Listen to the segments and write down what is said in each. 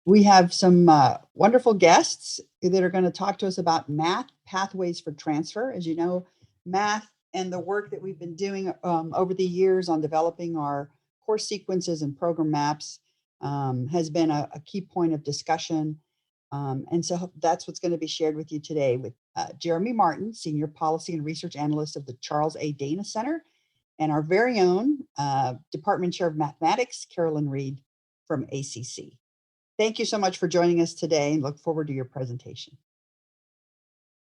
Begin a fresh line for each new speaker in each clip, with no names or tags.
We have some wonderful guests that are going to talk to us about math pathways for transfer. As you know, math and the work that we've been doing over the years on developing our course sequences and program maps has been a key point of discussion. And so that's what's going to be shared with you today with Jeremy Martin, Senior Policy and Research Analyst of the Charles A. Dana Center, and our very own Department Chair of Mathematics, Carolynn Reed from ACC. Thank you so much for joining us today and look forward to your presentation.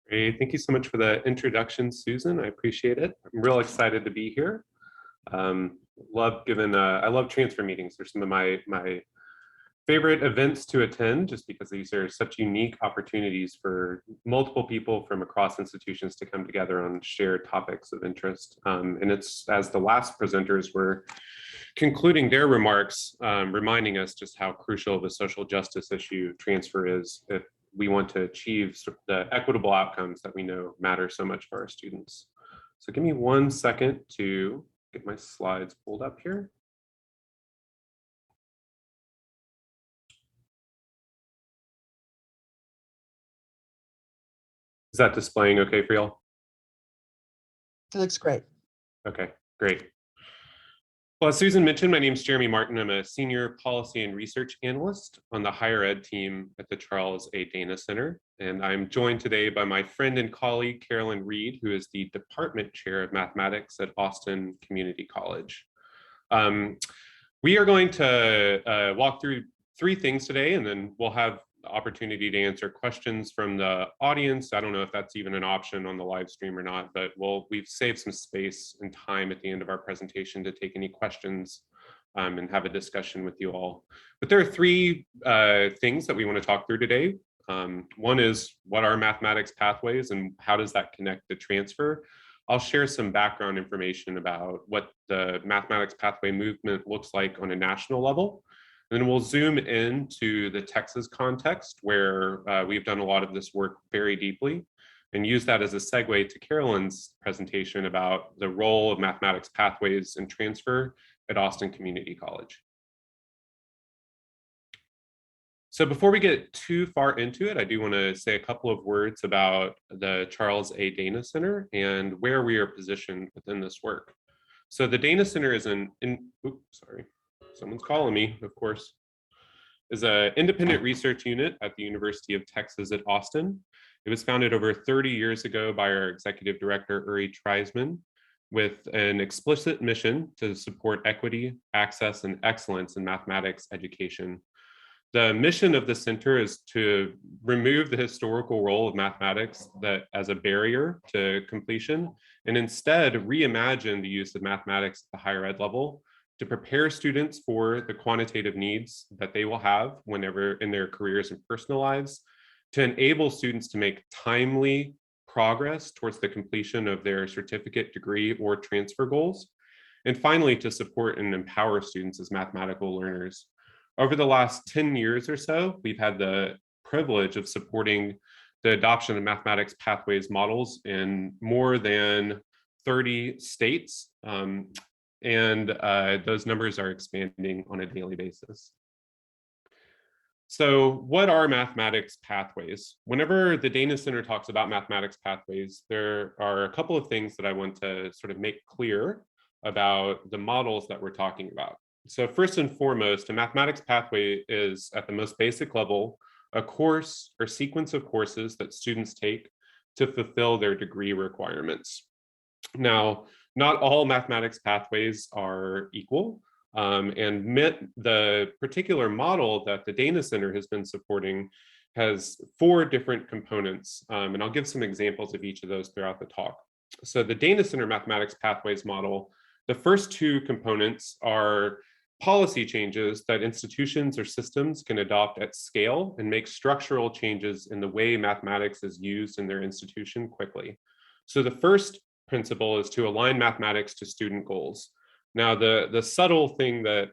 Great. Thank you so much for the introduction, Susan. I appreciate it. I'm real excited to be here. I love transfer meetings. They're some of my favorite events to attend just because these are such unique opportunities for multiple people from across institutions to come together on shared topics of interest. And it's as the last presenters were concluding their remarks, reminding us just how crucial the social justice issue transfer is if we want to achieve the equitable outcomes that we know matter so much for our students. So give me 1 second to get my slides pulled up here. Is that displaying okay for y'all?
It looks great.
Okay, great. Well, as Susan mentioned, my name is Jeremy Martin. I'm a Senior Policy and Research Analyst on the Higher Ed team at the Charles A. Dana Center. And I'm joined today by my friend and colleague, Carolynn Reed, who is the Department Chair of Mathematics at Austin Community College. We are going to walk through 3 things today, and then we'll have the opportunity to answer questions from the audience. I don't know if that's even an option on the live stream or not, but we've saved some space and time at the end of our presentation to take any questions and have a discussion with you all. But there are 3 things that we want to talk through today. One is, what are mathematics pathways and how does that connect to transfer? I'll share some background information about what the mathematics pathway movement looks like on a national level. And then we'll zoom into the Texas context where we've done a lot of this work very deeply and use that as a segue to Carolynn's presentation about the role of mathematics pathways and transfer at Austin Community College. So before we get too far into it, I do want to say a couple of words about the Charles A. Dana Center and where we are positioned within this work. So the Dana Center is someone's calling me, of course, is an independent research unit at the University of Texas at Austin. It was founded over 30 years ago by our executive director, Uri Treisman, with an explicit mission to support equity, access, and excellence in mathematics education. The mission of the center is to remove the historical role of mathematics as a barrier to completion, and instead reimagine the use of mathematics at the higher ed level to prepare students for the quantitative needs that they will have whenever in their careers and personal lives, to enable students to make timely progress towards the completion of their certificate, degree, or transfer goals, and finally, to support and empower students as mathematical learners. Over the last 10 years or so, we've had the privilege of supporting the adoption of mathematics pathways models in more than 30 states. And those numbers are expanding on a daily basis. So what are mathematics pathways? Whenever the Dana Center talks about mathematics pathways, there are a couple of things that I want to sort of make clear about the models that we're talking about. So first and foremost, a mathematics pathway is, at the most basic level, a course or sequence of courses that students take to fulfill their degree requirements. Now, not all mathematics pathways are equal, and the particular model that the Dana Center has been supporting has 4 different components, and I'll give some examples of each of those throughout the talk. So the Dana Center mathematics pathways model, the first 2 components are policy changes that institutions or systems can adopt at scale and make structural changes in the way mathematics is used in their institution quickly. So the first principle is to align mathematics to student goals. Now, the subtle thing that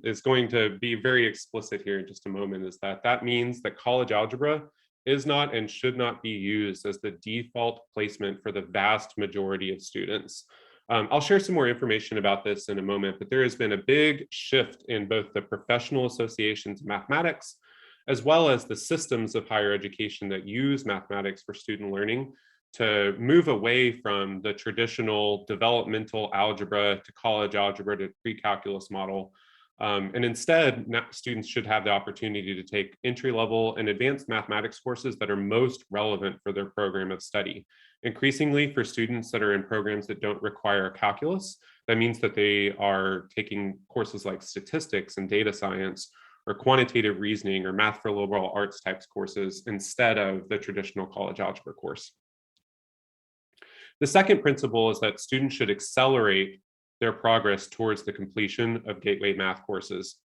is going to be very explicit here in just a moment is that means that college algebra is not and should not be used as the default placement for the vast majority of students. I'll share some more information about this in a moment, but there has been a big shift in both the professional associations of mathematics as well as the systems of higher education that use mathematics for student learning to move away from the traditional developmental algebra to college algebra to pre-calculus model. And instead, students should have the opportunity to take entry-level and advanced mathematics courses that are most relevant for their program of study. Increasingly, for students that are in programs that don't require calculus, that means that they are taking courses like statistics and data science or quantitative reasoning or math for liberal arts types courses instead of the traditional college algebra course. The second principle is that students should accelerate their progress towards the completion of gateway math courses.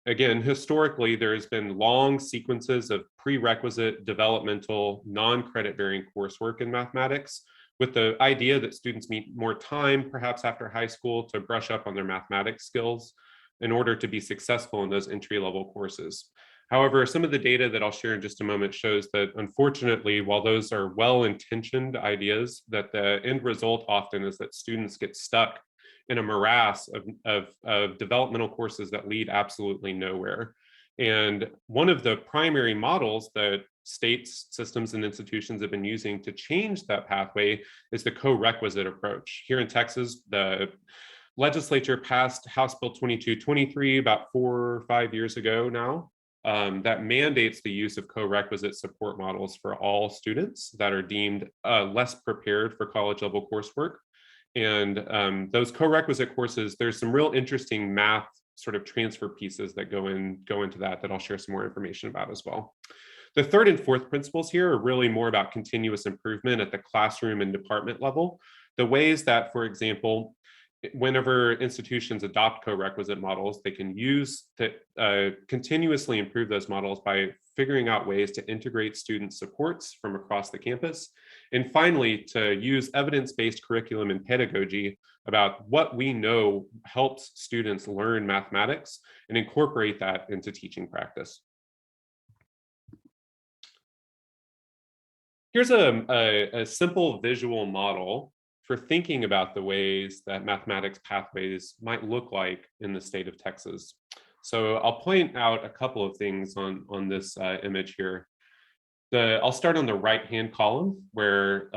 Again, historically, there has been long sequences of prerequisite developmental non-credit bearing coursework in mathematics with the idea that students need more time, perhaps after high school, to brush up on their mathematics skills in order to be successful in those entry-level courses. However, some of the data that I'll share in just a moment shows that, unfortunately, while those are well-intentioned ideas, that the end result often is that students get stuck in a morass of developmental courses that lead absolutely nowhere. And one of the primary models that states, systems, and institutions have been using to change that pathway is the co-requisite approach. Here in Texas, the legislature passed House Bill 2223 about 4 or 5 years ago now. That mandates the use of co-requisite support models for all students that are deemed less prepared for college level coursework. And those co-requisite courses, there's some real interesting math sort of transfer pieces that go into that I'll share some more information about as well. The third and fourth principles here are really more about continuous improvement at the classroom and department level. The ways that, for example, whenever institutions adopt co-requisite models, they can use to continuously improve those models by figuring out ways to integrate student supports from across the campus. And finally, to use evidence-based curriculum and pedagogy about what we know helps students learn mathematics and incorporate that into teaching practice. Here's a simple visual model for thinking about the ways that mathematics pathways might look like in the state of Texas. So I'll point out a couple of things on this image here. I'll start on the right-hand column where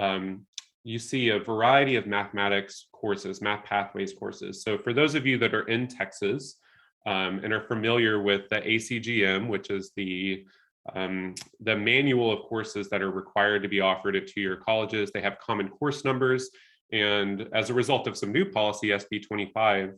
you see a variety of mathematics courses, math pathways courses. So for those of you that are in Texas and are familiar with the ACGM, which is the manual of courses that are required to be offered at two-year colleges, they have common course numbers. And as a result of some new policy, SB 25,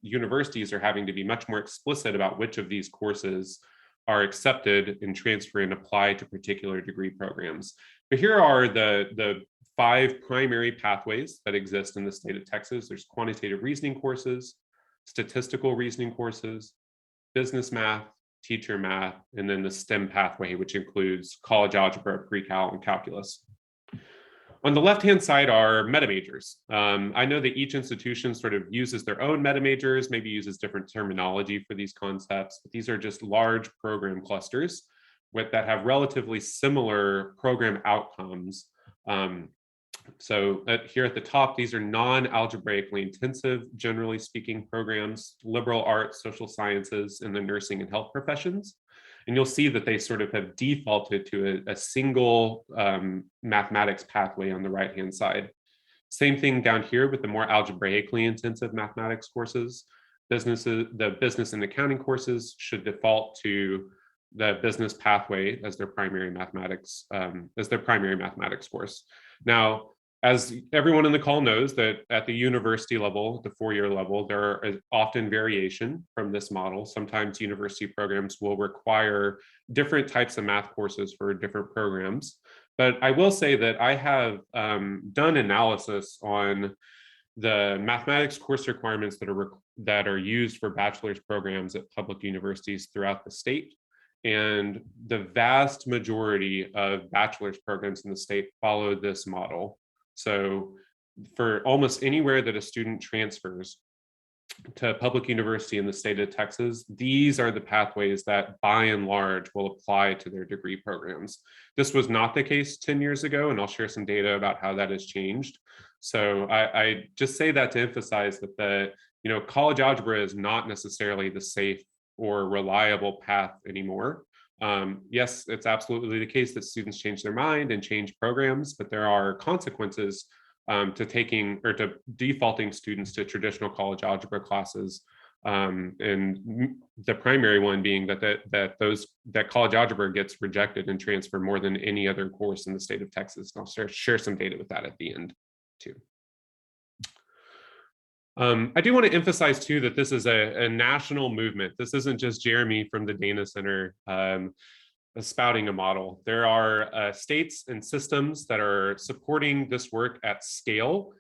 universities are having to be much more explicit about which of these courses are accepted and transfer and apply to particular degree programs. But here are the 5 primary pathways that exist in the state of Texas. There's quantitative reasoning courses, statistical reasoning courses, business math, teacher math, and then the STEM pathway, which includes college algebra, pre-cal, and calculus. On the left-hand side are meta majors. I know that each institution sort of uses their own meta majors, maybe uses different terminology for these concepts, but these are just large program clusters that have relatively similar program outcomes. So here at the top, these are non-algebraically intensive, generally speaking, programs, liberal arts, social sciences, and the nursing and health professions. And you'll see that they sort of have defaulted to a single mathematics pathway on the right-hand side. Same thing down here with the more algebraically intensive mathematics courses. The business and accounting courses should default to the business pathway as their primary mathematics course. Now, as everyone in the call knows, that at the university level, the 4-year level, there is often variation from this model. Sometimes university programs will require different types of math courses for different programs. But I will say that I have done analysis on the mathematics course requirements that are used for bachelor's programs at public universities throughout the state. And the vast majority of bachelor's programs in the state follow this model. So for almost anywhere that a student transfers to a public university in the state of Texas, these are the pathways that by and large will apply to their degree programs. This was not the case 10 years ago, and I'll share some data about how that has changed. So I just say that to emphasize that college algebra is not necessarily the safe or reliable path anymore. Yes, it's absolutely the case that students change their mind and change programs, but there are consequences to taking or to defaulting students to traditional college algebra classes. And the primary one being that college algebra gets rejected and transferred more than any other course in the state of Texas. And I'll share some data with that at the end too. I do want to emphasize too that this is a national movement. This isn't just Jeremy from the Dana Center spouting a model. There are states and systems that are supporting this work at scale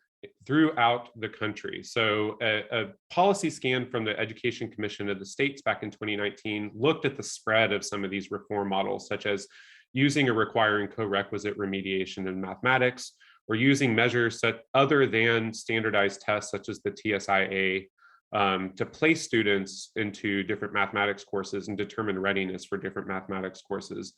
throughout the country. So a policy scan from the Education Commission of the states back in 2019 looked at the spread of some of these reform models, such as using or requiring co-requisite remediation in mathematics, or using measures other than standardized tests such as the TSIA to place students into different mathematics courses and determine readiness for different mathematics courses.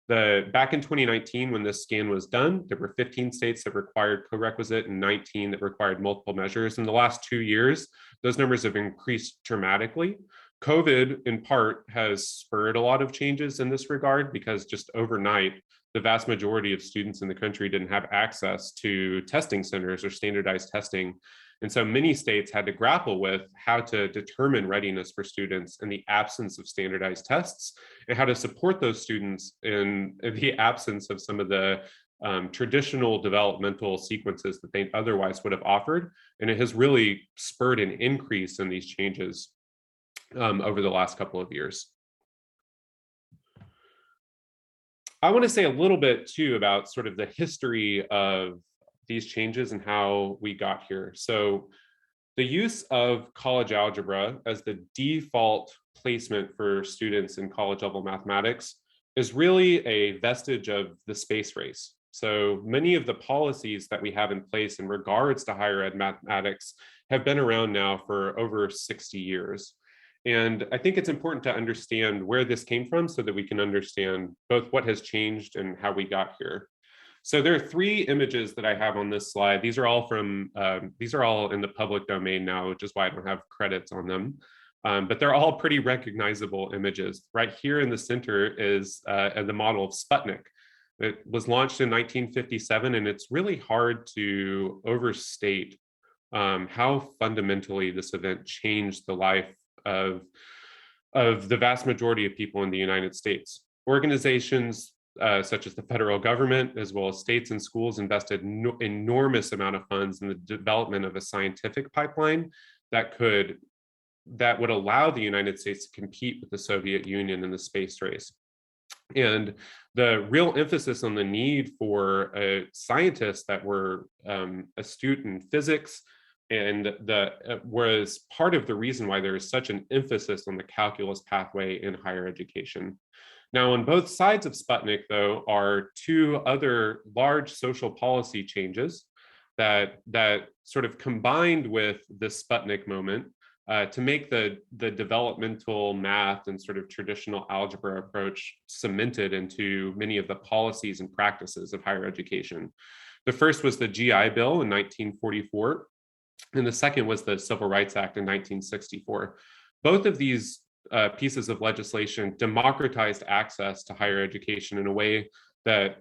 Back in 2019, when this scan was done, there were 15 states that required co-requisite and 19 that required multiple measures. In the last 2 years, those numbers have increased dramatically. COVID, in part, has spurred a lot of changes in this regard because just overnight, the vast majority of students in the country didn't have access to testing centers or standardized testing. And so many states had to grapple with how to determine readiness for students in the absence of standardized tests and how to support those students in the absence of some of the traditional developmental sequences that they otherwise would have offered. And it has really spurred an increase in these changes over the last couple of years. I want to say a little bit too about sort of the history of these changes and how we got here. So the use of college algebra as the default placement for students in college level mathematics is really a vestige of the space race. So many of the policies that we have in place in regards to higher ed mathematics have been around now for over 60 years. And I think it's important to understand where this came from so that we can understand both what has changed and how we got here. So there are 3 images that I have on this slide. These are all in the public domain now, which is why I don't have credits on them. But they're all pretty recognizable images. Right here in the center is the model of Sputnik. It was launched in 1957, and it's really hard to overstate how fundamentally this event changed the life of the vast majority of people in the United States. Organizations such as the federal government, as well as states and schools, invested enormous amount of funds in the development of a scientific pipeline that would allow the United States to compete with the Soviet Union in the space race. And the real emphasis on the need for scientists that were astute in physics and was part of the reason why there is such an emphasis on the calculus pathway in higher education. Now, on both sides of Sputnik, though, are 2 other large social policy changes that sort of combined with the Sputnik moment to make the developmental math and sort of traditional algebra approach cemented into many of the policies and practices of higher education. The first was the GI Bill in 1944. And the second was the Civil Rights Act in 1964. Both of these pieces of legislation democratized access to higher education in a way that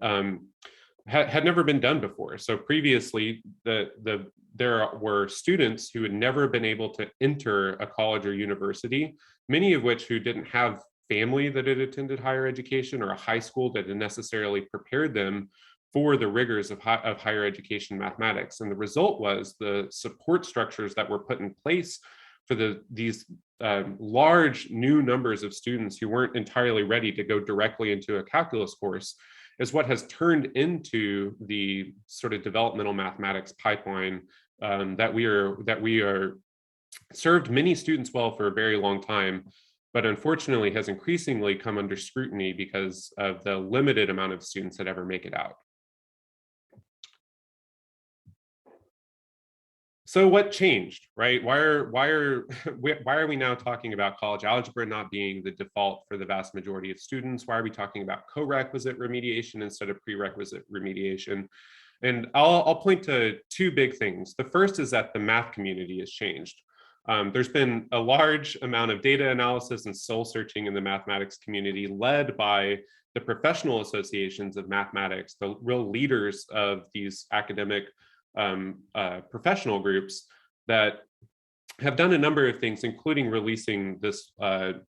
had never been done before. So previously, there were students who had never been able to enter a college or university, many of which who didn't have family that had attended higher education or a high school that had necessarily prepared them for the rigors of higher education mathematics. And the result was the support structures that were put in place for these large new numbers of students who weren't entirely ready to go directly into a calculus course is what has turned into the sort of developmental mathematics pipeline that we are served many students well for a very long time, but unfortunately has increasingly come under scrutiny because of the limited amount of students that ever make it out. So what changed, right? Why are we now talking about college algebra not being the default for the vast majority of students? Why are we talking about co-requisite remediation instead of prerequisite remediation? And I'll point to 2 big things. The first is that the math community has changed. There's been a large amount of data analysis and soul searching in the mathematics community led by the professional associations of mathematics, the real leaders of these academic professional groups that have done a number of things, including releasing this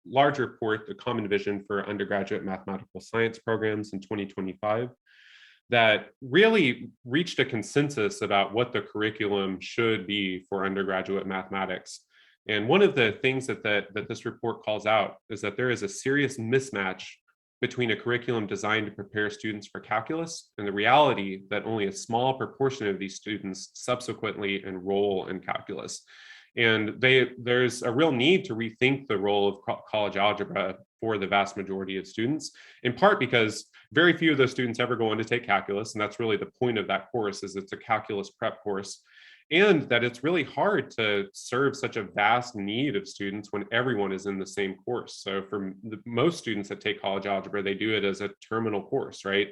large report, the Common Vision for Undergraduate Mathematical Science Programs in 2025, that really reached a consensus about what the curriculum should be for undergraduate mathematics. And one of the things that this report calls out is that there is a serious mismatch between a curriculum designed to prepare students for calculus and the reality that only a small proportion of these students subsequently enroll in calculus. And there's a real need to rethink the role of college algebra for the vast majority of students, in part because very few of those students ever go on to take calculus. And that's really the point of that course, is it's a calculus prep course. And that it's really hard to serve such a vast need of students when everyone is in the same course. So for most students that take college algebra, they do it as a terminal course, right?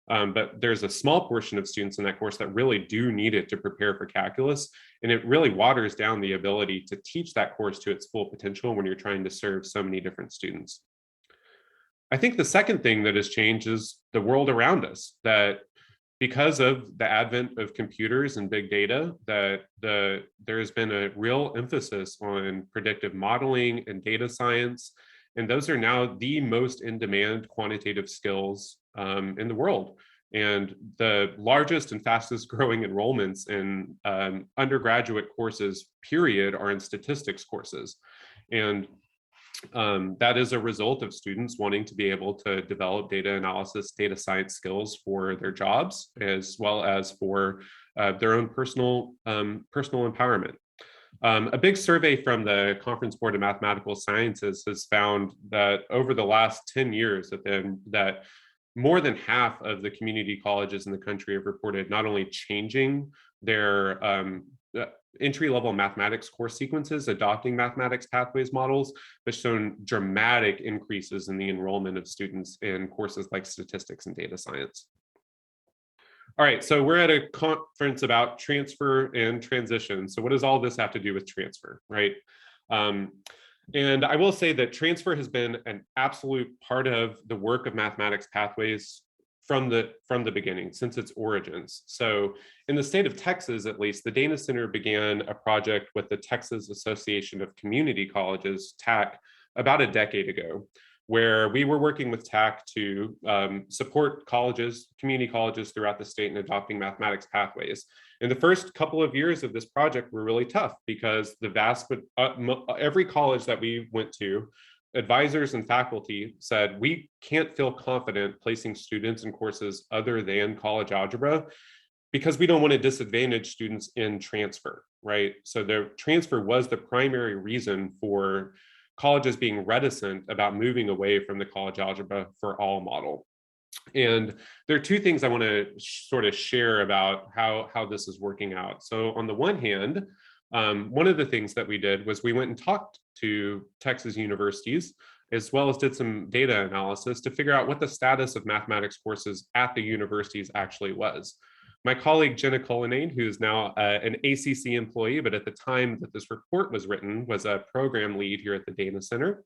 But there's a small portion of students in that course that really do need it to prepare for calculus. And it really waters down the ability to teach that course to its full potential when you're trying to serve so many different students. I think the second thing that has changed is the world around us, that because of the advent of computers and big data, that there has been a real emphasis on predictive modeling and data science. And those are now the most in-demand quantitative skills in the world. And the largest and fastest growing enrollments in undergraduate courses, period, are in statistics courses. And that is a result of students wanting to be able to develop data analysis, data science skills for their jobs, as well as for their own personal empowerment. A big survey from the Conference Board of Mathematical Sciences has found that over the last 10 years that more than half of the community colleges in the country have reported not only changing their entry-level mathematics course sequences, adopting mathematics pathways models, but shown dramatic increases in the enrollment of students in courses like statistics and data science. All right, so we're at a conference about transfer and transition. So what does all this have to do with transfer, right? And I will say that transfer has been an absolute part of the work of mathematics pathways from the beginning, since its origins. So in the state of Texas, at least, the Dana Center began a project with the Texas Association of Community Colleges, TAC, about a decade ago, where we were working with TAC to support colleges, community colleges throughout the state in adopting mathematics pathways. And the first couple of years of this project were really tough because every college that we went to, advisors and faculty said, we can't feel confident placing students in courses other than college algebra because we don't want to disadvantage students in transfer, right? So the transfer was the primary reason for colleges being reticent about moving away from the college algebra for all model. And there are two things I want to sort of share about how this is working out. So on the one hand, one of the things that we did was we went and talked to Texas universities, as well as did some data analysis to figure out what the status of mathematics courses at the universities actually was. My colleague, Jenna Cullinane, who's now an ACC employee, but at the time that this report was written, was a program lead here at the Dana Center,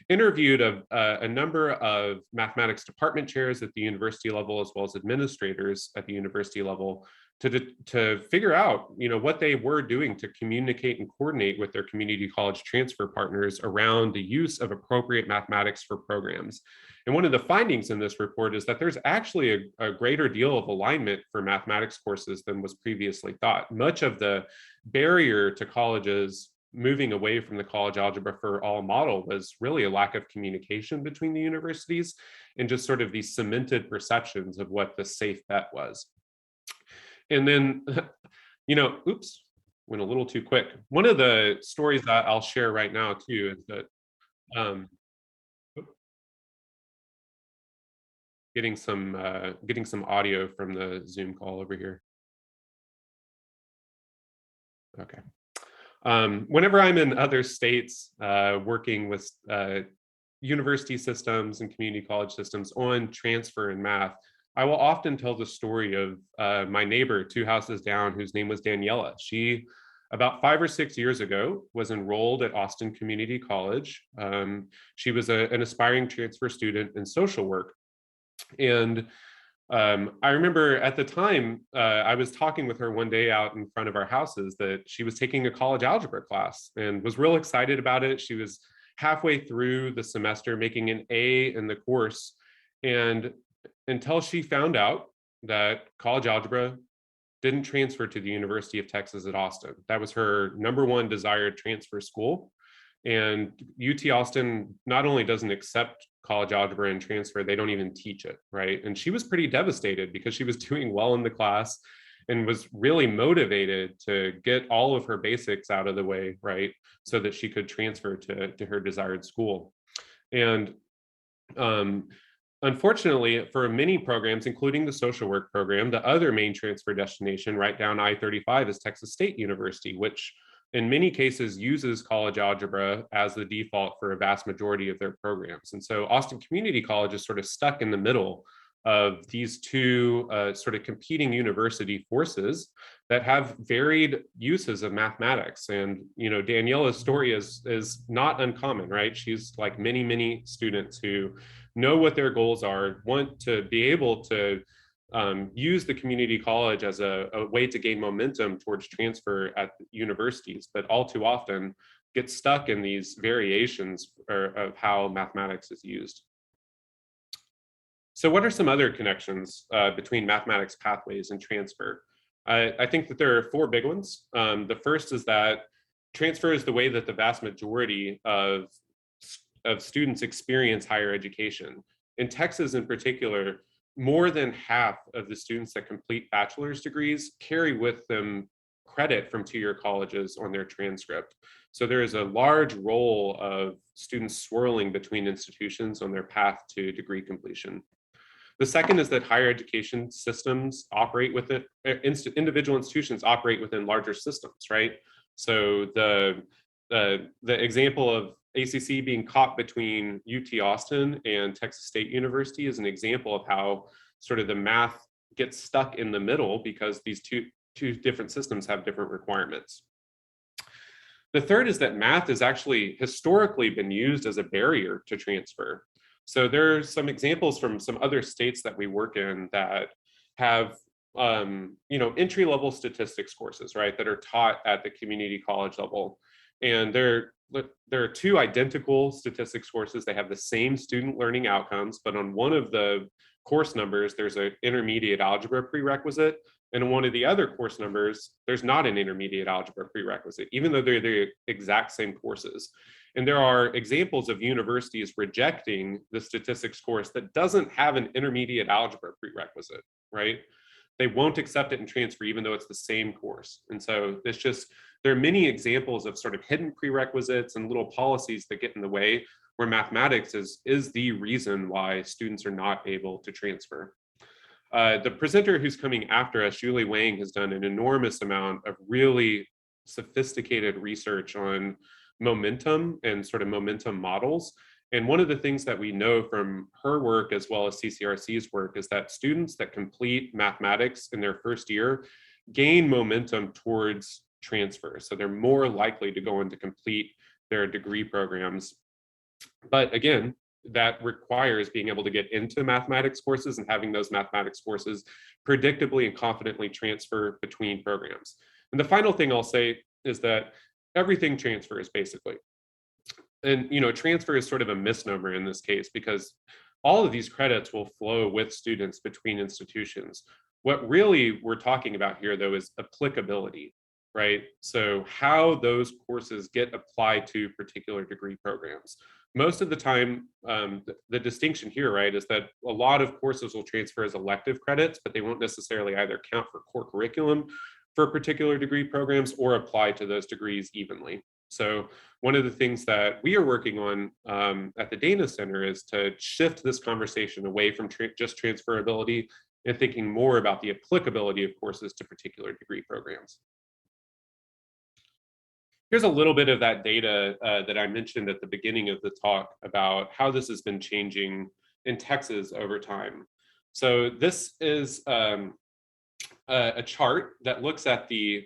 interviewed a number of mathematics department chairs at the university level, as well as administrators at the university level, to figure out, what they were doing to communicate and coordinate with their community college transfer partners around the use of appropriate mathematics for programs. And one of the findings in this report is that there's actually a greater deal of alignment for mathematics courses than was previously thought. Much of the barrier to colleges moving away from the college algebra for all model was really a lack of communication between the universities and just sort of these cemented perceptions of what the safe bet was. And then, oops, went a little too quick. One of the stories that I'll share right now too is that getting some audio from the Zoom call over here. Okay. Whenever I'm in other states working with university systems and community college systems on transfer and math, I will often tell the story of my neighbor 2 houses down, whose name was Daniela. She about 5 or 6 years ago, was enrolled at Austin Community College. She was an aspiring transfer student in social work. And I remember at the time, I was talking with her one day out in front of our houses that she was taking a college algebra class and was real excited about it. She was halfway through the semester, making an A in the course. And until she found out that college algebra didn't transfer to the University of Texas at Austin. That was her number one desired transfer school. And UT Austin not only doesn't accept college algebra and transfer, they don't even teach it, right? And she was pretty devastated because she was doing well in the class and was really motivated to get all of her basics out of the way, right? So that she could transfer to her desired school. And unfortunately, for many programs, including the social work program, the other main transfer destination right down I-35 is Texas State University, which in many cases uses college algebra as the default for a vast majority of their programs. And so Austin Community College is sort of stuck in the middle of these two sort of competing university forces that have varied uses of mathematics. And Daniela's story is not uncommon, right? She's like many students who know what their goals are, want to be able to use the community college as a way to gain momentum towards transfer at universities, but all too often get stuck in these variations of how mathematics is used. So what are some other connections between mathematics pathways and transfer? I think that there are 4 big ones. The first is that transfer is the way that the vast majority of students experience higher education. In Texas in particular, more than half of the students that complete bachelor's degrees carry with them credit from 2-year colleges on their transcript. So there is a large role of students swirling between institutions on their path to degree completion. The second is that higher education systems operate within, individual institutions operate within larger systems, right? So the example of ACC being caught between UT Austin and Texas State University is an example of how sort of the math gets stuck in the middle because these two different systems have different requirements. The third is that math has actually historically been used as a barrier to transfer. So there's some examples from some other states that we work in that have entry-level statistics courses, right, that are taught at the community college level. And there are 2 identical statistics courses. They have the same student learning outcomes, but on one of the course numbers, there's an intermediate algebra prerequisite. And on one of the other course numbers, there's not an intermediate algebra prerequisite, even though they're the exact same courses. And there are examples of universities rejecting the statistics course that doesn't have an intermediate algebra prerequisite, right? They won't accept it and transfer even though it's the same course. And so there are many examples of sort of hidden prerequisites and little policies that get in the way where mathematics is the reason why students are not able to transfer. The presenter who's coming after us, Julie Wang, has done an enormous amount of really sophisticated research on momentum and sort of momentum models. And one of the things that we know from her work as well as CCRC's work is that students that complete mathematics in their first year gain momentum towards transfer. So they're more likely to go on to complete their degree programs. But again, that requires being able to get into mathematics courses and having those mathematics courses predictably and confidently transfer between programs. And the final thing I'll say is that everything transfers basically. And transfer is sort of a misnomer in this case because all of these credits will flow with students between institutions. What really we're talking about here though is applicability, right? So how those courses get applied to particular degree programs. Most of the time, the distinction here, right, is that a lot of courses will transfer as elective credits, but they won't necessarily either count for core curriculum for particular degree programs or apply to those degrees evenly. So one of the things that we are working on at the Dana Center is to shift this conversation away from just transferability and thinking more about the applicability of courses to particular degree programs. Here's a little bit of that data that I mentioned at the beginning of the talk about how this has been changing in Texas over time. So this is a chart that looks at the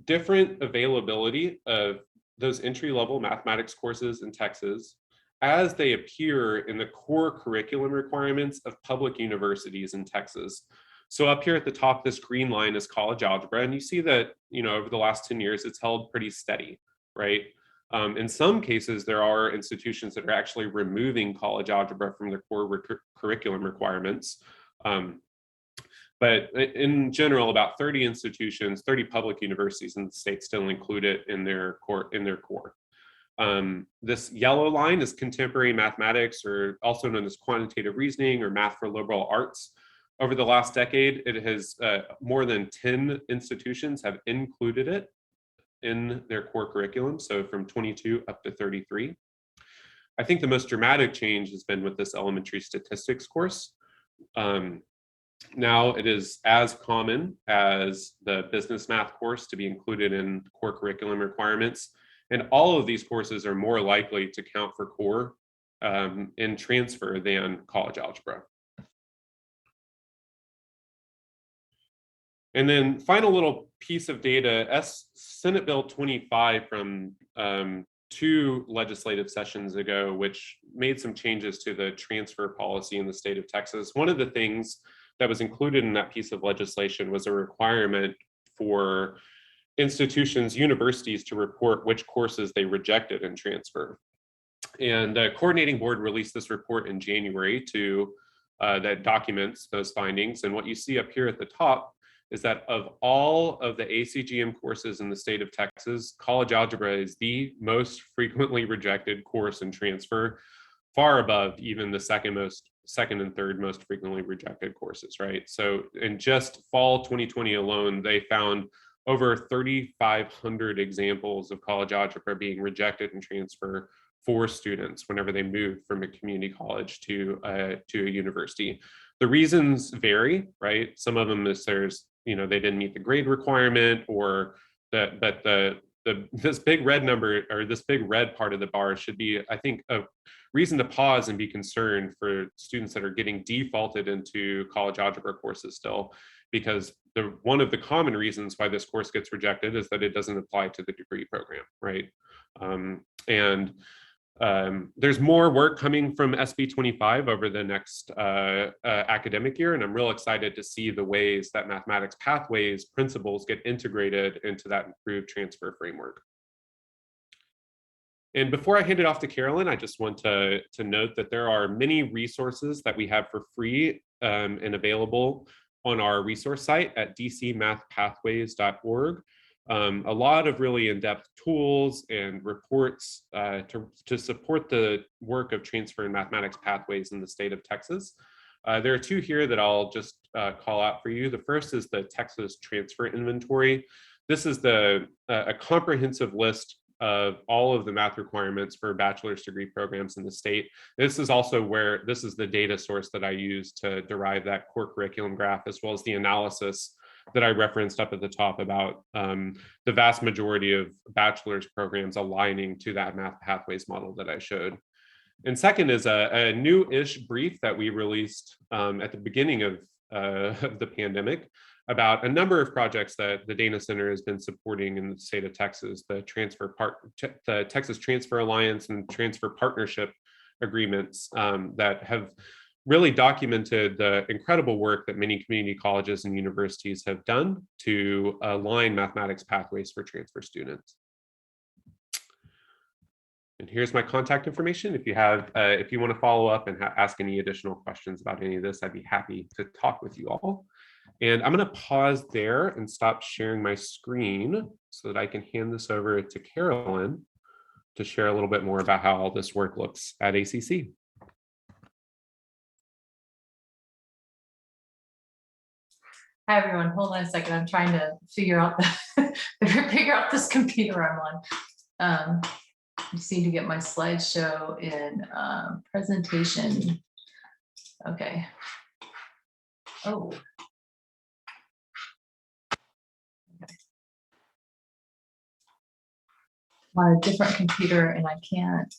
different availability of those entry-level mathematics courses in Texas as they appear in the core curriculum requirements of public universities in Texas. So up here at the top, this green line is college algebra, and you see that, over the last 10 years, it's held pretty steady, right? In some cases, there are institutions that are actually removing college algebra from the core curriculum requirements. But in general, about 30 institutions, 30 public universities in the state still include it in their core. This yellow line is contemporary mathematics, or also known as quantitative reasoning or math for liberal arts. Over the last decade, it has more than 10 institutions have included it in their core curriculum, so from 22 up to 33. I think the most dramatic change has been with this elementary statistics course. Now it is as common as the business math course to be included in core curriculum requirements. And all of these courses are more likely to count for core in transfer than college algebra. And then final little piece of data, Senate Bill 25 from 2 legislative sessions ago, which made some changes to the transfer policy in the state of Texas. One of the things that was included in that piece of legislation was a requirement for institutions, universities, to report which courses they rejected in transfer. And the coordinating board released this report in January that documents those findings. And what you see up here at the top is that of all of the ACGM courses in the state of Texas, college algebra is the most frequently rejected course in transfer, far above even the second and third most frequently rejected courses, right? So in just fall 2020 alone, they found over 3,500 examples of college algebra being rejected in transfer for students whenever they moved from a community college to a university. The reasons vary, right? Some of them is they didn't meet the grade requirement, but this big red number, or this big red part of the bar, should be, I think, a reason to pause and be concerned for students that are getting defaulted into college algebra courses still, because one of the common reasons why this course gets rejected is that it doesn't apply to the degree program, right? There's more work coming from SB 25 over the next academic year, and I'm real excited to see the ways that mathematics pathways principles get integrated into that improved transfer framework. And before I hand it off to Carolyn, I just want to note that there are many resources that we have for free and available on our resource site at dcmathpathways.org. A lot of really in-depth tools and reports to support the work of transfer and mathematics pathways in the state of Texas. There are 2 here that I'll just call out for you. The first is the Texas Transfer Inventory. This is a comprehensive list of all of the math requirements for bachelor's degree programs in the state. This is also this is the data source that I use to derive that core curriculum graph, as well as the analysis that I referenced up at the top about the vast majority of bachelor's programs aligning to that math pathways model that I showed. And second is a new-ish brief that we released at the beginning of the pandemic about a number of projects that the Dana Center has been supporting in the state of Texas, the Texas Transfer Alliance and Transfer Partnership agreements that have really documented the incredible work that many community colleges and universities have done to align mathematics pathways for transfer students. And here's my contact information. If you want to follow up and ask any additional questions about any of this, I'd be happy to talk with you all. And I'm going to pause there and stop sharing my screen so that I can hand this over to Carolyn to share a little bit more about how all this work looks at ACC.
Hi everyone, hold on a second. I'm trying to figure out this computer I'm on. Just need to get my slideshow in presentation. Okay. Oh. Okay. I'm on a different computer and I can't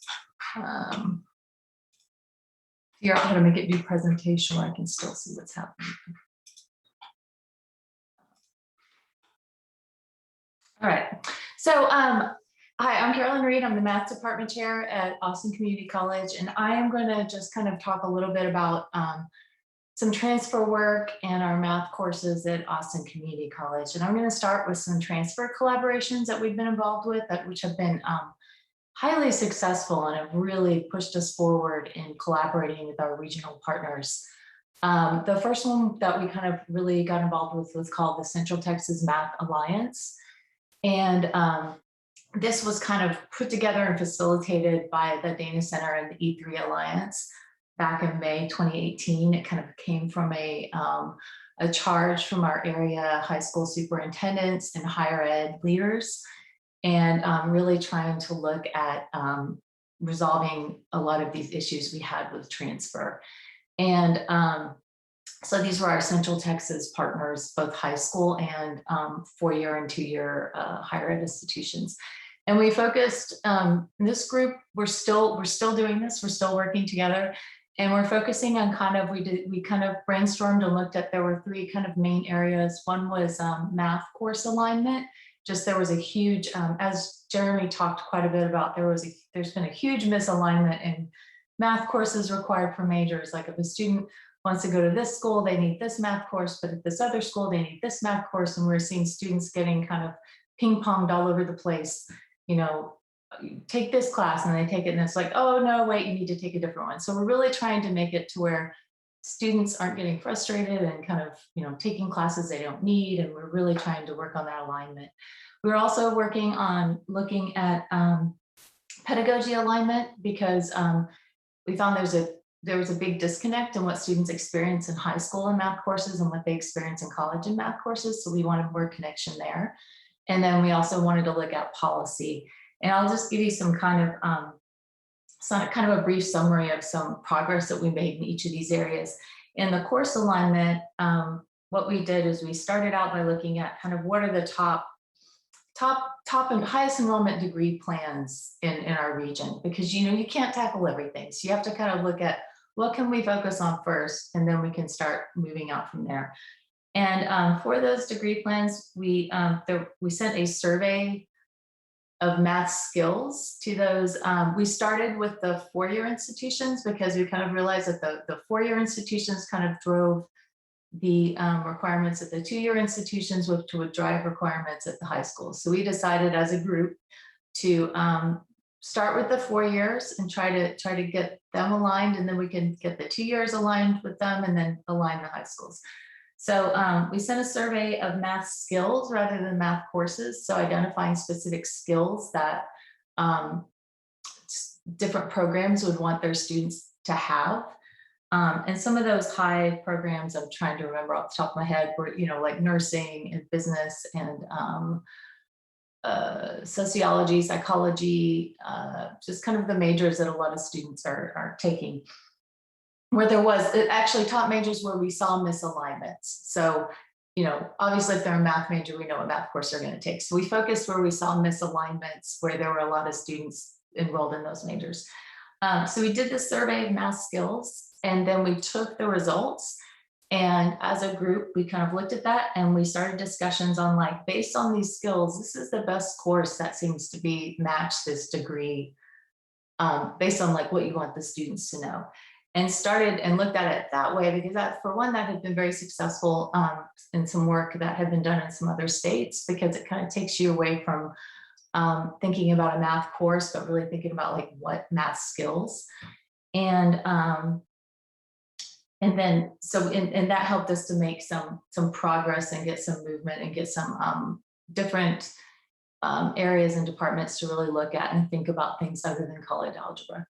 figure out how to make it do presentation where I can still see what's happening. All right. So, hi, I'm Carolynn Reed. I'm the Math Department Chair at Austin Community College, and I am going to just kind of talk a little bit about some transfer work and our math courses at Austin Community College. And I'm going to start with some transfer collaborations that we've been involved with, which have been highly successful and have really pushed us forward in collaborating with our regional partners. The first one that we kind of really got involved with was called the Central Texas Math Alliance. And this was kind of put together and facilitated by the Dana Center and the E3 Alliance back in May 2018. It kind of came from a charge from our area high school superintendents and higher ed leaders, and really trying to look at resolving a lot of these issues we had with transfer. And so these were our Central Texas partners, both high school and 4-year and 2-year higher ed institutions. And we focused in this group. We're still doing this. We're still working together, and we're focusing on we kind of brainstormed and looked at. There were 3 kind of main areas. One was math course alignment. Just there was a huge, as Jeremy talked quite a bit about, there's been a huge misalignment in math courses required for majors. Like if a student wants to go to this school, they need this math course, but at this other school, they need this math course. And we're seeing students getting kind of ping-ponged all over the place. You know, take this class and they take it and it's like, oh no, wait, you need to take a different one. So we're really trying to make it to where students aren't getting frustrated and kind of, you know, taking classes they don't need. And we're really trying to work on that alignment. We're also working on looking at pedagogy alignment, because we found there was a big disconnect in what students experience in high school in math courses and what they experience in college in math courses. So we wanted more connection there. And then we also wanted to look at policy. And I'll just give you some kind of a brief summary of some progress that we made in each of these areas. In the course alignment, what we did is we started out by looking at kind of what are the top and highest enrollment degree plans in our region, because you can't tackle everything. So you have to kind of look at what can we focus on first, and then we can start moving out from there. And for those degree plans, we sent a survey of math skills to those. We started with the 4-year institutions because we kind of realized that the 4-year institutions kind of drove the requirements at the 2-year institutions, which would drive requirements at the high schools. So we decided as a group to start with the 4 years and try to get them aligned, and then we can get the 2 years aligned with them and then align the high schools. So we sent a survey of math skills rather than math courses. So identifying specific skills that different programs would want their students to have. And some of those high programs, I'm trying to remember off the top of my head, were, like nursing and business and sociology, psychology, just kind of the majors that a lot of students are taking. Where it actually top majors where we saw misalignments. So, obviously if they're a math major, we know what math course they're going to take. So we focused where we saw misalignments, where there were a lot of students enrolled in those majors. So we did this survey of math skills, and then we took the results, and as a group, we kind of looked at that and we started discussions on, like, based on these skills, this is the best course that seems to be match this degree based on like what you want the students to know. And started and looked at it that way, because that had been very successful in some work that had been done in some other states, because it kind of takes you away from thinking about a math course, but really thinking about like what math skills. And then and that helped us to make some progress and get some movement and get some different areas and departments to really look at and think about things other than college algebra.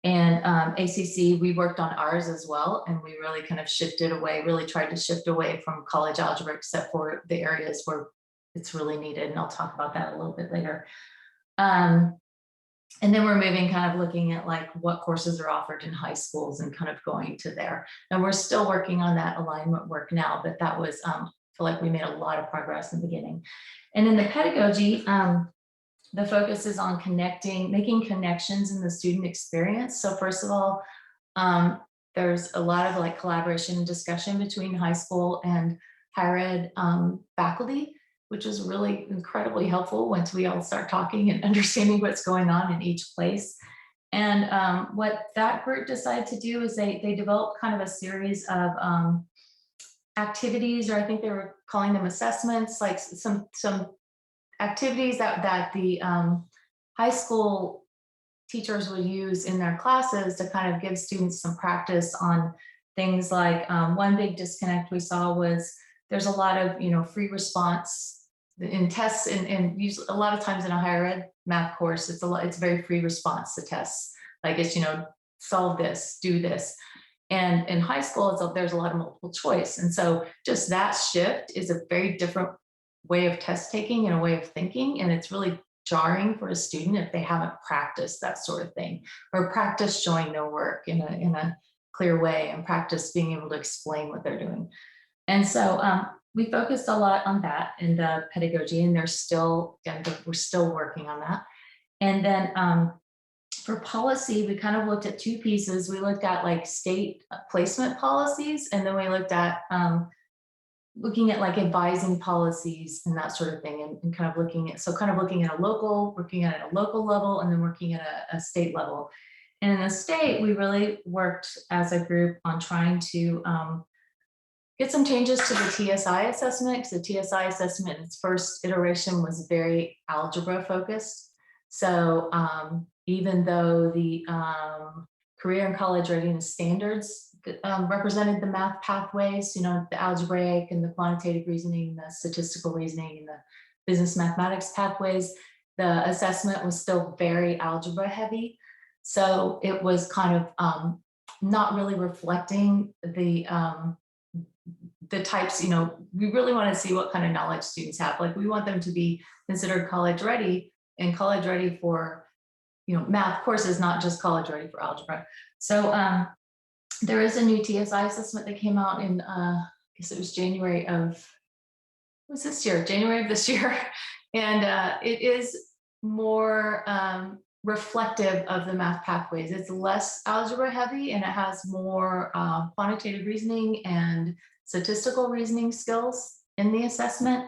And ACC, we worked on ours as well, and we really kind of tried to shift away from college algebra, except for the areas where it's really needed. And I'll talk about that a little bit later. And then we're moving, kind of looking at like what courses are offered in high schools and kind of going to there. And we're still working on that alignment work now, but that was, I feel like we made a lot of progress in the beginning. And in the pedagogy, the focus is on making connections in the student experience. So first of all, there's a lot of like collaboration and discussion between high school and higher ed faculty which was really incredibly helpful once we all start talking and understanding what's going on in each place. And what that group decided to do is they developed kind of a series of activities, or I think they were calling them assessments, like some activities that the high school teachers would use in their classes to kind of give students some practice on things like one big disconnect we saw was there's a lot of free response in tests, and usually a lot of times in a higher ed math course, it's very free response to tests. Like it's solve this, do this. And in high school, there's a lot of multiple choice. And so just that shift is a very different way of test taking and a way of thinking. And it's really jarring for a student if they haven't practiced that sort of thing, or practice showing their work in a clear way, and practice being able to explain what they're doing. And so we focused a lot on that in the pedagogy, and we're still working on that. And then for policy, we kind of looked at two pieces. We looked at like state placement policies, and then we looked at looking at like advising policies and that sort of thing, and kind of looking at a local level, and then working at a state level. And in the state, we really worked as a group on trying to get some changes to the TSI assessment, because the TSI assessment in its first iteration was very algebra focused. So even though the career and college readiness standards represented the math pathways, the algebraic and the quantitative reasoning, the statistical reasoning, and the business mathematics pathways, the assessment was still very algebra heavy. So it was kind of not really reflecting the types, we really want to see what kind of knowledge students have. Like we want them to be considered college ready, and college ready for, math courses, not just college ready for algebra. So there is a new TSI assessment that came out in, I guess it was January of this year. And it is more reflective of the math pathways. It's less algebra heavy, and it has more quantitative reasoning and statistical reasoning skills in the assessment.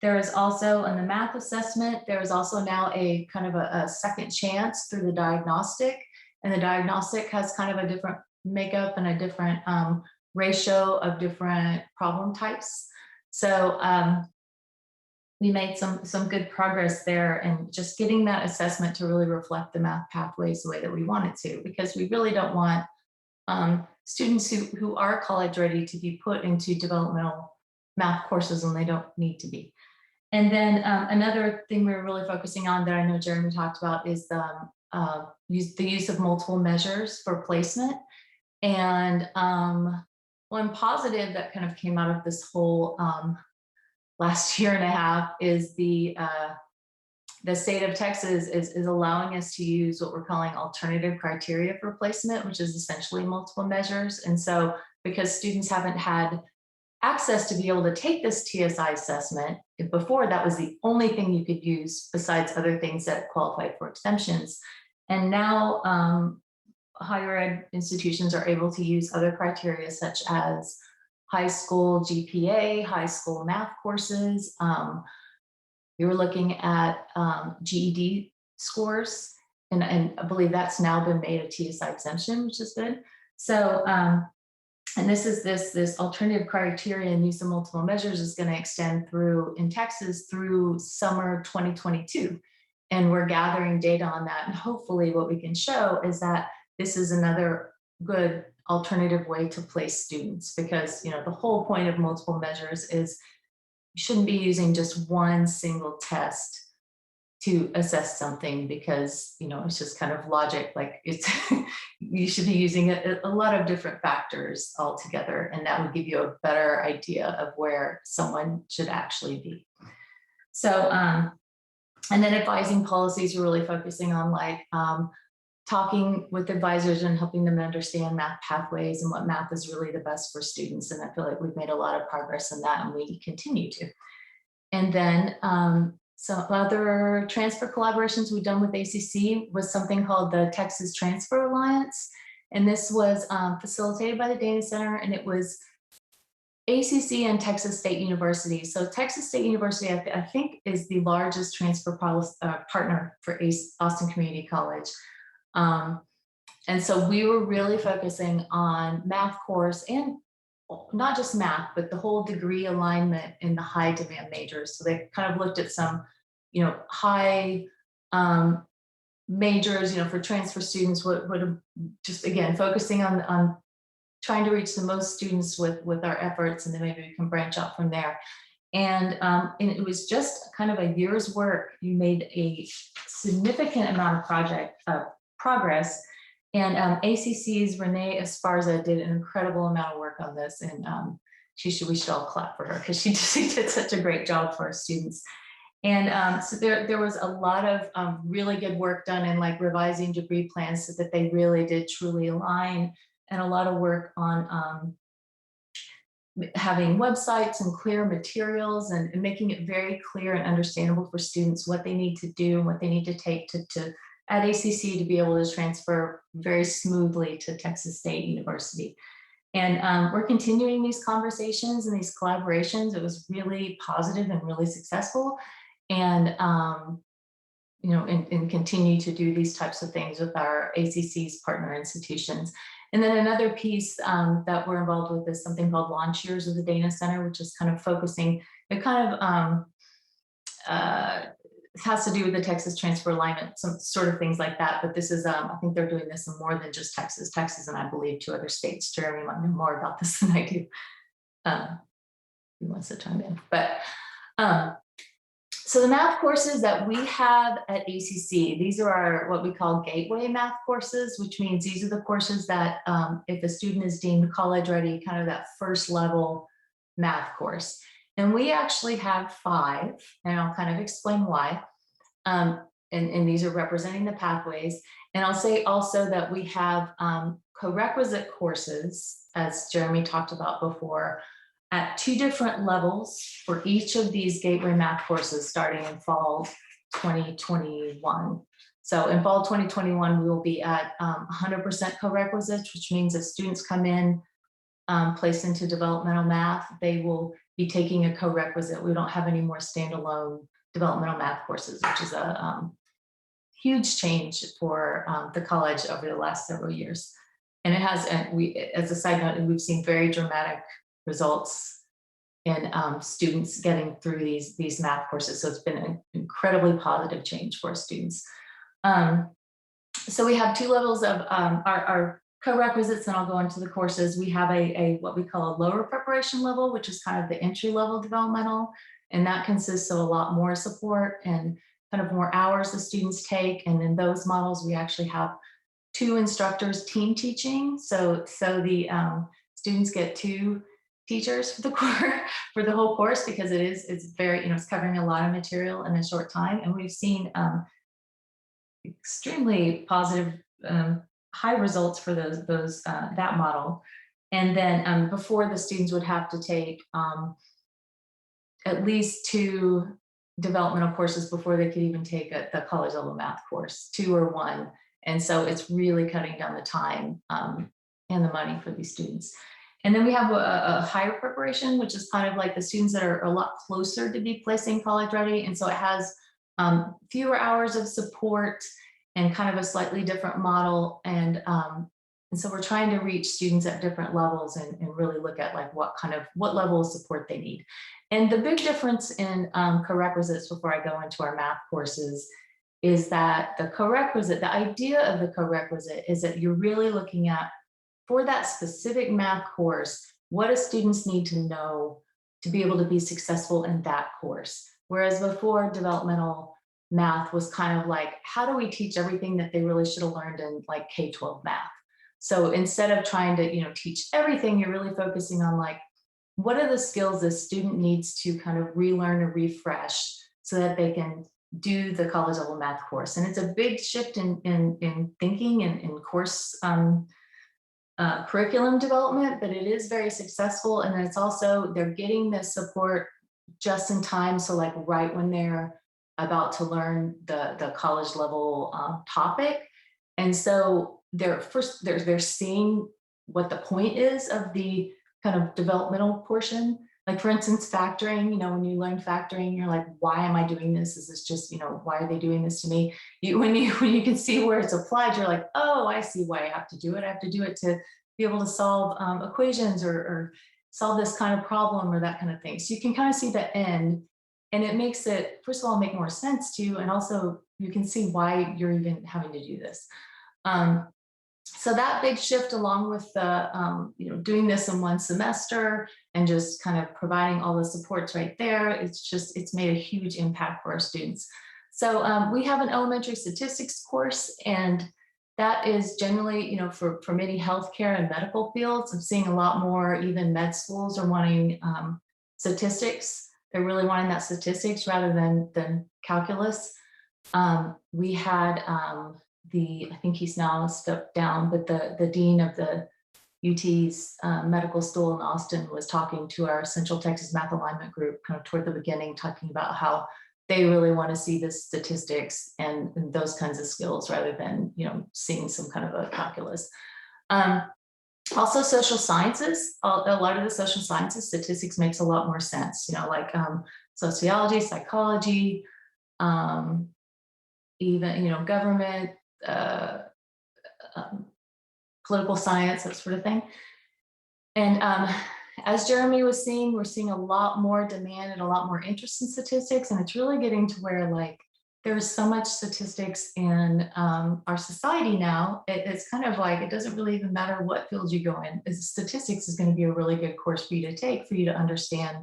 There is also, in the math assessment, there is also now a kind of a second chance through the diagnostic, and the diagnostic has kind of a different makeup and a different ratio of different problem types. So we made some good progress there, and just getting that assessment to really reflect the math pathways the way that we want it to, because we really don't want students who are college ready to be put into developmental math courses when they don't need to be. And then another thing we're really focusing on that I know Jeremy talked about is the use of multiple measures for placement. And one positive that kind of came out of this whole last year and a half is the state of Texas is allowing us to use what we're calling alternative criteria for placement, which is essentially multiple measures. And so because students haven't had access to be able to take this TSI assessment, before that was the only thing you could use besides other things that qualified for exemptions. And now higher ed institutions are able to use other criteria such as high school GPA, high school math courses. We were looking at GED scores, and I believe that's now been made a TSI exemption, which is good. So, and this alternative criteria and use of multiple measures is going to extend through in Texas through summer 2022. And we're gathering data on that. And hopefully what we can show is that this is another good alternative way to place students, because the whole point of multiple measures is you shouldn't be using just one single test to assess something, because it's just kind of logic, like it's you should be using a lot of different factors all together, and that would give you a better idea of where someone should actually be. So and then advising policies, we're really focusing on like talking with advisors and helping them understand math pathways and what math is really the best for students. And I feel like we've made a lot of progress in that, and we continue to. And then some other transfer collaborations we've done with ACC was something called the Texas Transfer Alliance. And this was facilitated by the Dana Center, and it was ACC and Texas State University. So Texas State University, I think, is the largest transfer partner for Austin Community College. And so we were really focusing on math course, and not just math, but the whole degree alignment in the high demand majors. So they kind of looked at some, high majors, for transfer students, would just, again, focusing on trying to reach the most students with our efforts, and then maybe we can branch out from there. And it was just kind of a year's work. You made a significant amount of progress. And ACC's Renee Esparza did an incredible amount of work on this, and we should all clap for her, because she did such a great job for our students. And so there was a lot of really good work done in like revising degree plans so that they really did truly align, and a lot of work on having websites and clear materials, and making it very clear and understandable for students what they need to do and what they need to take to at ACC to be able to transfer very smoothly to Texas State University. And we're continuing these conversations and these collaborations. It was really positive and really successful. And and continue to do these types of things with our ACC's partner institutions. And then another piece that we're involved with is something called Launch Years of the Dana Center, which is kind of focusing, it kind of has to do with the Texas transfer alignment, some sort of things like that. But this is, I think they're doing this in more than just Texas, and I believe 2 other states. Jeremy might know more about this than I do. He wants to chime in. But so the math courses that we have at ACC, these are our what we call gateway math courses, which means these are the courses that if a student is deemed college ready, kind of that first level math course. And we actually have 5, and I'll kind of explain why. And these are representing the pathways. And I'll say also that we have co-requisite courses, as Jeremy talked about before, at 2 different levels for each of these gateway math courses starting in fall 2021. So in fall 2021, we will be at 100% co-requisites, which means if students come in, placed into developmental math, they will be taking a co-requisite. We don't have any more standalone developmental math courses, which is a huge change for the college over the last several years. And it has, and as a side note, we've seen very dramatic results in students getting through these math courses. So it's been an incredibly positive change for students. So we have 2 levels of our co-requisites, and I'll go into the courses. We have a what we call a lower preparation level, which is kind of the entry level developmental, and that consists of a lot more support and kind of more hours the students take. And in those models, we actually have 2 instructors team teaching. So the students get 2 teachers for the whole course, because it's very, it's covering a lot of material in a short time. And we've seen extremely positive high results for that model. And then before, the students would have to take at least 2 developmental courses before they could even take the college level math course, 2 or 1. And so it's really cutting down the time and the money for these students. And then we have a higher preparation, which is kind of like the students that are a lot closer to be placing college ready. And so it has fewer hours of support and kind of a slightly different model. And so we're trying to reach students at different levels and really look at like what level of support they need. And the big difference in co-requisites, before I go into our math courses, is that the idea of the co-requisite is that you're really looking at, for that specific math course, what do students need to know to be able to be successful in that course? Whereas before, developmental math was kind of like, how do we teach everything that they really should have learned in like K-12 math? So instead of trying to teach everything, you're really focusing on like, what are the skills the student needs to kind of relearn or refresh so that they can do the college level math course? And it's a big shift in thinking and in course curriculum development, but it is very successful. And then it's also, they're getting the support just in time. So like right when they're about to learn the college level topic. And so they're seeing what the point is of the kind of developmental portion. Like for instance, factoring, when you learn factoring, you're like, why am I doing this? Is this just, why are they doing this to me? When you can see where it's applied, you're like, oh, I see why I have to do it. I have to do it to be able to solve equations or solve this kind of problem or that kind of thing. So you can kind of see the end, and it makes it, first of all, make more sense to you. And also you can see why you're even having to do this. So that big shift, along with the, doing this in one semester and just kind of providing all the supports right there, it's made a huge impact for our students. So we have an elementary statistics course, and that is generally, for many healthcare and medical fields. I'm seeing a lot more, even med schools are wanting statistics. They're really wanting that statistics rather than calculus. We had I think he's now stepped down, but the dean of the UT's medical school in Austin was talking to our Central Texas Math Alignment group kind of toward the beginning, talking about how they really want to see the statistics and those kinds of skills rather than, seeing some kind of a calculus. Also social sciences, a lot of the social sciences, statistics makes a lot more sense, like sociology, psychology, even, government, political science, that sort of thing. And as Jeremy was seeing, we're seeing a lot more demand and a lot more interest in statistics. And it's really getting to where, like, there's so much statistics in our society now. It's kind of like, it doesn't really even matter what field you go in. Statistics is going to be a really good course for you to take, for you to understand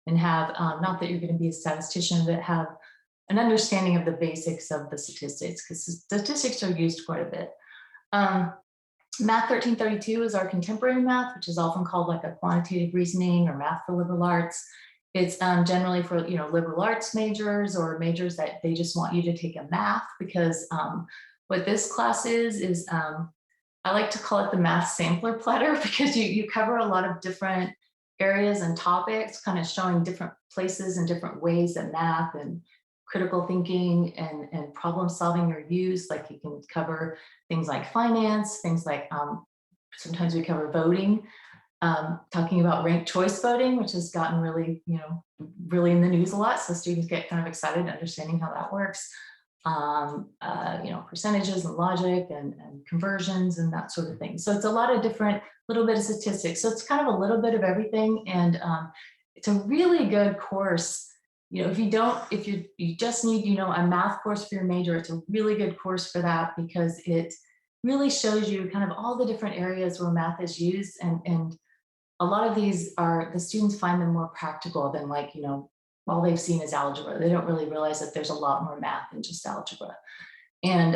and have, not that you're going to be a statistician, but have an understanding of the basics of the statistics, because statistics are used quite a bit. Math 1332 is our contemporary math, which is often called like a quantitative reasoning or math for liberal arts. It's generally for, liberal arts majors or majors that they just want you to take a math, because what this class is I like to call it the math sampler platter, because you cover a lot of different areas and topics, kind of showing different places and different ways that math and critical thinking and problem solving are used. Like you can cover things like finance, things like sometimes we cover voting, talking about ranked choice voting, which has gotten really, really in the news a lot. So students get kind of excited understanding how that works. Percentages and logic and conversions and that sort of thing. So it's a lot of different, little bit of statistics. So it's kind of a little bit of everything. And it's a really good course. If you just need, a math course for your major, it's a really good course for that, because it really shows you kind of all the different areas where math is used. And a lot of these the students find them more practical than, like, all they've seen is algebra. They don't really realize that there's a lot more math than just algebra. And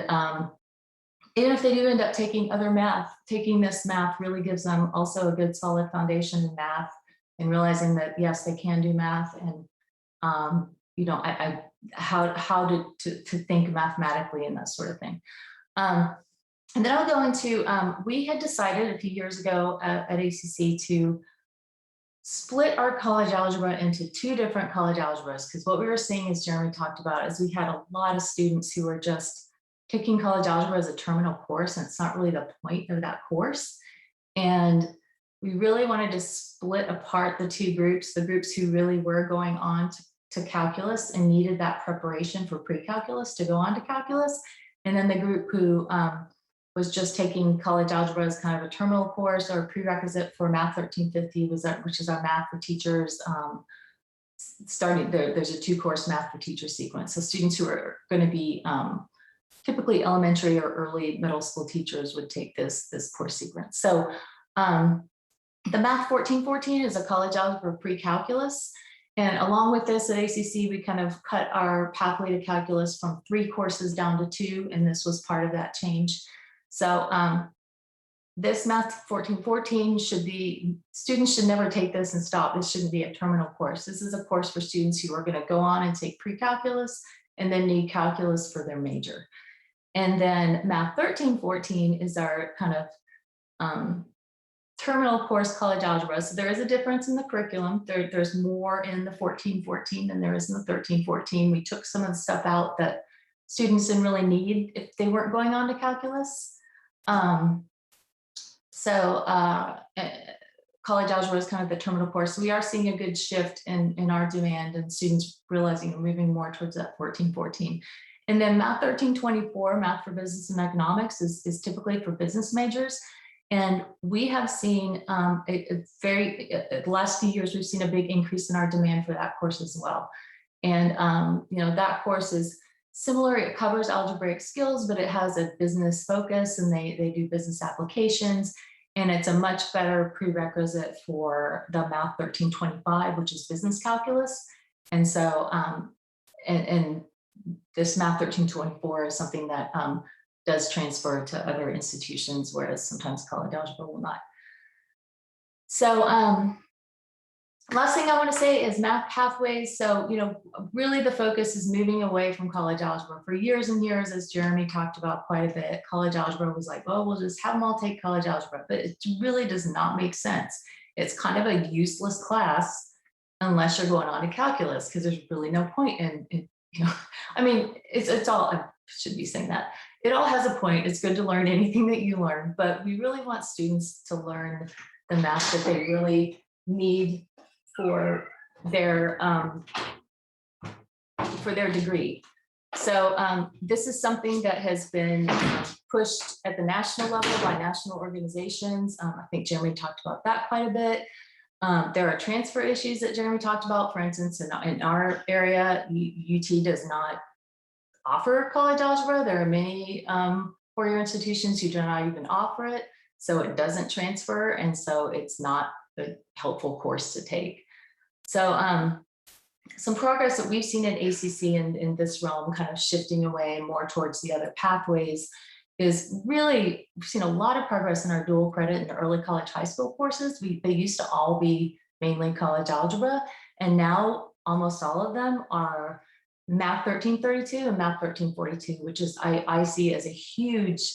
even if they do end up taking other math, taking this math really gives them also a good solid foundation in math, and realizing that, yes, they can do math, and how to think mathematically and that sort of thing. And then I'll go into, we had decided a few years ago at ACC to split our college algebra into two different college algebras, because what we were seeing, as Jeremy talked about, is we had a lot of students who were just taking college algebra as a terminal course, and it's not really the point of that course. And we really wanted to split apart the two groups, the groups who really were going on to calculus and needed that preparation for pre-calculus to go on to calculus. And then the group who was just taking college algebra as kind of a terminal course or a prerequisite for Math 1350, which is our math for teachers. There's a 2-course math for teachers sequence. So students who are going to be typically elementary or early middle school teachers would take this course sequence. So the Math 1414 is a college algebra pre-calculus. And along with this at ACC, we kind of cut our pathway to calculus from 3 courses down to 2, and this was part of that change. So this Math 1414 students should never take this and stop. This shouldn't be a terminal course. This is a course for students who are going to go on and take pre-calculus and then need calculus for their major. And then Math 1314 is our kind of terminal course college algebra. So there is a difference in the curriculum. There's more in the 1414 than there is in the 1314. We took some of the stuff out that students didn't really need if they weren't going on to calculus. college algebra is kind of the terminal course. So we are seeing a good shift in our demand and students realizing and moving more towards that 1414. And then Math 1324, Math for Business and Economics, is typically for business majors. And we have seen the last few years, we've seen a big increase in our demand for that course as well. And that course is similar. It covers algebraic skills, but it has a business focus, and they do business applications. And it's a much better prerequisite for the Math 1325, which is business calculus. And so, and this Math 1324 is something that does transfer to other institutions, whereas sometimes college algebra will not. So last thing I want to say is math pathways. So, really the focus is moving away from college algebra. For years and years, as Jeremy talked about quite a bit, college algebra was like, oh, we'll just have them all take college algebra, but it really does not make sense. It's kind of a useless class unless you're going on to calculus, because there's really no point in I mean, it's all, I should be saying that. It all has a point. It's good to learn anything that you learn, but we really want students to learn the math that they really need for their degree. So this is something that has been pushed at the national level by national organizations. I think Jeremy talked about that quite a bit. There are transfer issues that Jeremy talked about. For instance, in our area, UT does not offer college algebra. There are many four-year institutions who do not even offer it, so it doesn't transfer, and so it's not a helpful course to take. So some progress that we've seen at ACC in this realm, kind of shifting away more towards the other pathways, is really, we've seen a lot of progress in our dual credit and early college high school courses. They used to all be mainly college algebra, and now almost all of them are Math 1332 and Math 1342, which is I see as a huge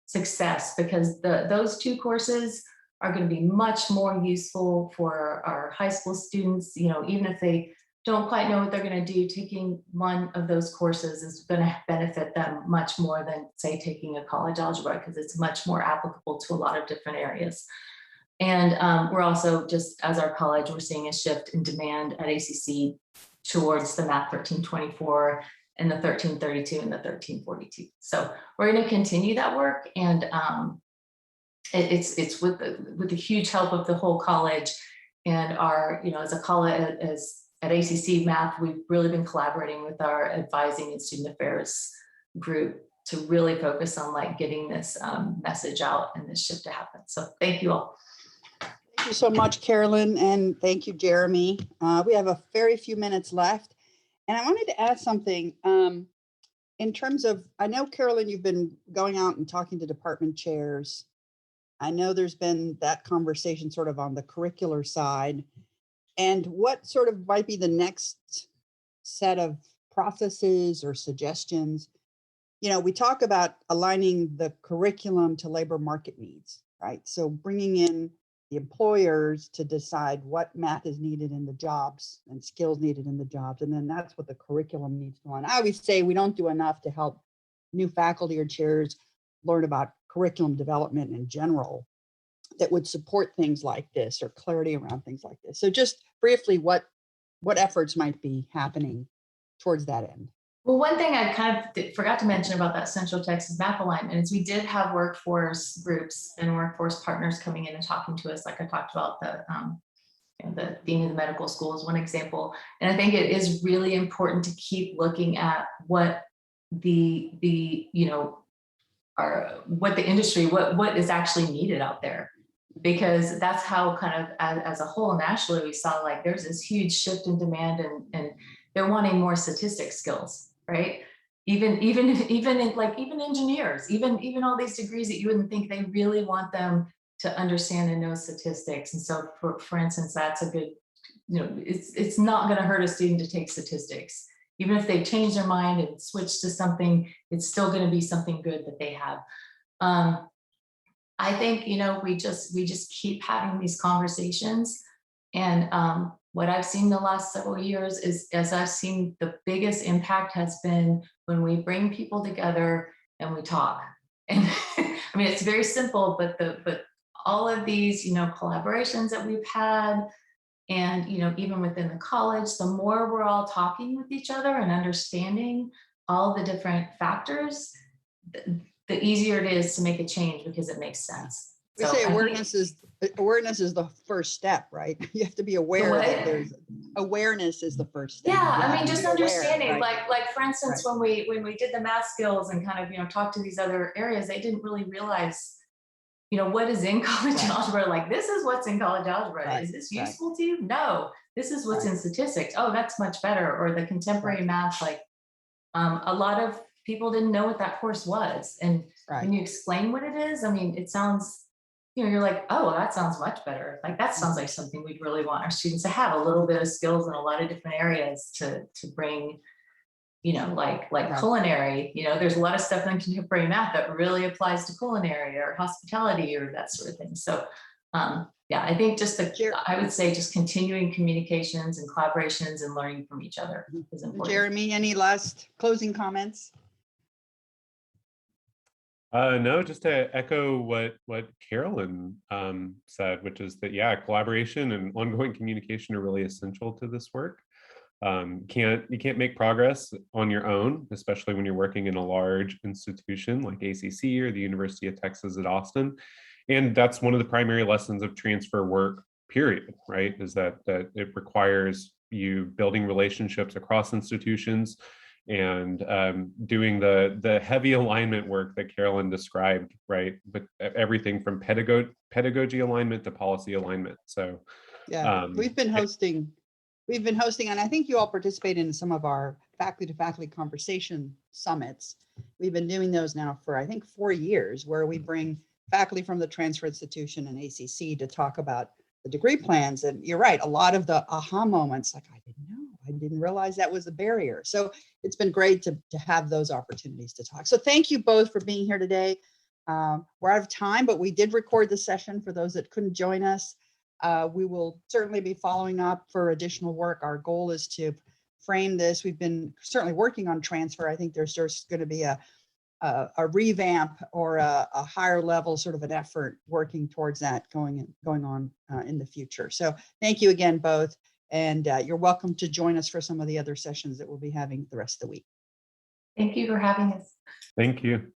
success, because those two courses are going to be much more useful for our high school students. Even if they don't quite know what they're going to do, taking one of those courses is going to benefit them much more than, say, taking a college algebra, because it's much more applicable to a lot of different areas. And we're also, just as our college, we're seeing a shift in demand at ACC towards the Math 1324 and the 1332 and the 1342. So we're going to continue that work, and it's with the huge help of the whole college and our, as a college, as at ACC Math, we've really been collaborating with our advising and student affairs group to really focus on getting this message out and this shift to happen. So thank you all.
Thank you so much, Carolyn, and thank you, Jeremy. We have a very few minutes left, and I wanted to ask something in terms of, I know, Carolyn, you've been going out and talking to department chairs. I know there's been that conversation sort of on the curricular side. And what sort of might be the next set of processes or suggestions? We talk about aligning the curriculum to labor market needs, right? So bringing in the employers to decide what math is needed in the jobs and skills needed in the jobs. And then that's what the curriculum needs to on. I always say we don't do enough to help new faculty or chairs learn about curriculum development in general that would support things like this, or clarity around things like this. So just briefly, what efforts might be happening towards that end?
Well, one thing I kind of forgot to mention about that Central Texas Math Alignment is we did have workforce groups and workforce partners coming in and talking to us, like I talked about. The Dean of the Medical School is one example. And I think it is really important to keep looking at what the industry, what is actually needed out there. Because that's how kind of as a whole nationally, we saw there's this huge shift in demand, and they're wanting more statistic skills, right? Even engineers, even all these degrees that you wouldn't think, they really want them to understand and know statistics. And so for instance, that's a good, it's not going to hurt a student to take statistics. Even if they change their mind and switch to something, it's still going to be something good that they have. I think, we just keep having these conversations. And what I've seen the last several years is, as I've seen, the biggest impact has been when we bring people together and we talk. And I mean, it's very simple, but all of these, collaborations that we've had, and, even within the college, the more we're all talking with each other and understanding all the different factors, the easier it is to make a change because it makes sense.
We say awareness is the first step, right? You have to be aware that there's awareness is the first step.
Yeah, I mean, just understanding,
aware, right?
like for instance, when we did the math skills and kind of talk to these other areas, they didn't really realize, what is in college algebra. Like, this is what's in college algebra.
Right,
Is this useful to you? No, this is what's in statistics. Oh, that's much better. Or the contemporary math, like a lot of people didn't know what that course was, and when you explain what it is, I mean, it sounds, you're like, oh, well, that sounds much better. Like, that sounds like something we'd really want our students to have, a little bit of skills in a lot of different areas to bring, like culinary, there's a lot of stuff in contemporary math that really applies to culinary or hospitality or that sort of thing. So yeah, I think I would say just continuing communications and collaborations and learning from each other is important.
Jeremy, any last closing comments?
No, just to echo what Carolyn said, which is that, collaboration and ongoing communication are really essential to this work. You can't make progress on your own, especially when you're working in a large institution like ACC or the University of Texas at Austin. And that's one of the primary lessons of transfer work, period, right? Is that it requires you building relationships across institutions and doing the heavy alignment work that Carolyn described, right? But everything from pedagogy alignment to policy alignment. So
we've been hosting, and I think you all participate in some of our faculty-to-faculty conversation summits. We've been doing those now for, I think, 4 years, where we bring faculty from the transfer institution and ACC to talk about the degree plans. And you're right, a lot of the aha moments, like, I didn't realize that was a barrier. So it's been great to have those opportunities to talk. So thank you both for being here today. We're out of time, but we did record the session for those that couldn't join us. We will certainly be following up for additional work. Our goal is to frame this. We've been certainly working on transfer. I think there's just going to be a revamp or a higher level sort of an effort working towards that going on in the future. So thank you again, both. And you're welcome to join us for some of the other sessions that we'll be having the rest of the week.
Thank you for having us.
Thank you.